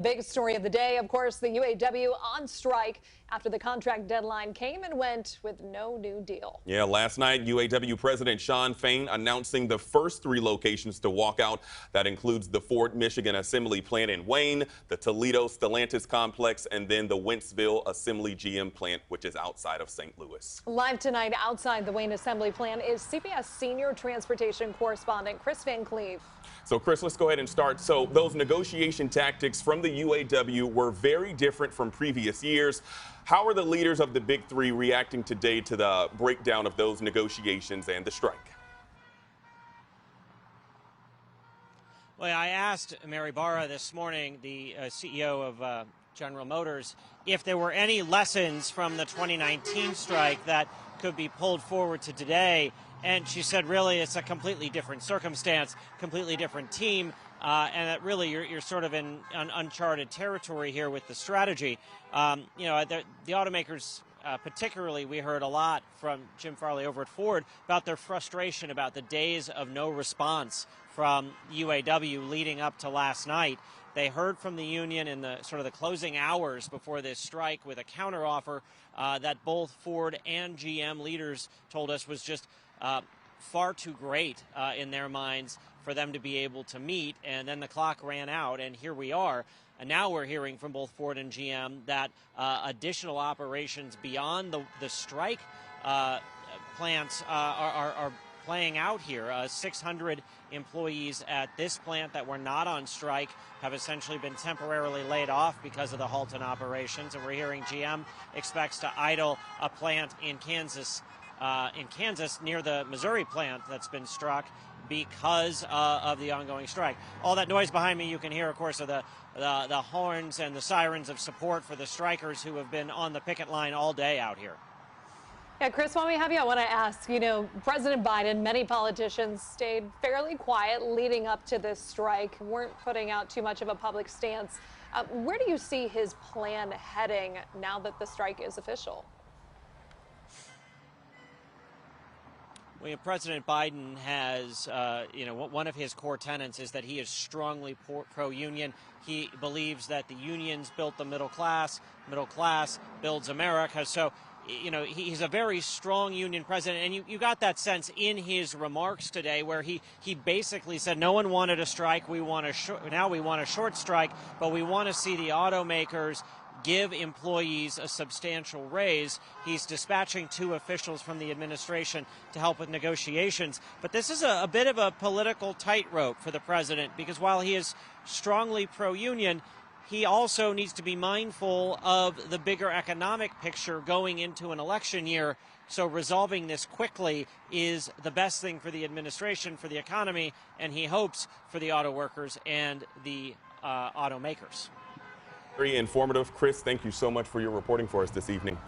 Big story of the day, of course, the UAW on strike after the contract deadline came and went with no new deal. Yeah, last night, UAW President Shawn Fain announcing the first 3 locations to walk out. That includes the Ford, Michigan assembly plant in Wayne, the Toledo Stellantis complex, and then the Wentzville assembly GM plant, which is outside of St. Louis. Live tonight outside the Wayne assembly plant is CBS senior transportation correspondent Kris Van Cleave. So, Kris, let's go ahead and start. So, those negotiation tactics from the UAW were very different from previous years. How are the leaders of the Big Three reacting today to the breakdown of those negotiations and the strike? Well, I asked Mary Barra this morning, the CEO of General Motors, if there were any lessons from the 2019 strike that could be pulled forward to today. And she said, really, it's a completely different circumstance, completely different team, and that really you're sort of in uncharted territory here with the strategy. The automakers, particularly, we heard a lot from Jim Farley over at Ford about their frustration about the days of no response from UAW leading up to last night. They heard from the union in the sort of the closing hours before this strike with a counteroffer that both Ford and GM leaders told us was just far too great in their minds for them to be able to meet, and then the clock ran out, and here we are. And now we're hearing from both Ford and GM that additional operations beyond the strike plants are playing out here. 600 employees at this plant that were not on strike have essentially been temporarily laid off because of the halt in operations, and we're hearing GM expects to idle a plant in Kansas near the Missouri plant that's been struck because of the ongoing strike. All that noise behind me you can hear, of course, are the horns and the sirens of support for the strikers who have been on the picket line all day out here. Yeah, Kris, while we have you, I want to ask, President Biden, many politicians stayed fairly quiet leading up to this strike, weren't putting out too much of a public stance. Where do you see his plan heading now that the strike is official? Well, President Biden has, one of his core tenets is that he is strongly pro-union. He believes that the unions built the middle class builds America. So, he's a very strong union president, and you got that sense in his remarks today where he basically said no one wanted a strike. Now we want a short strike, but we want to see the automakers give employees a substantial raise. He's dispatching 2 officials from the administration to help with negotiations. But this is a bit of a political tightrope for the president, because while he is strongly pro-union, he also needs to be mindful of the bigger economic picture going into an election year. So resolving this quickly is the best thing for the administration, for the economy, and he hopes for the auto workers and the automakers. Very informative. Kris, thank you so much for your reporting for us this evening.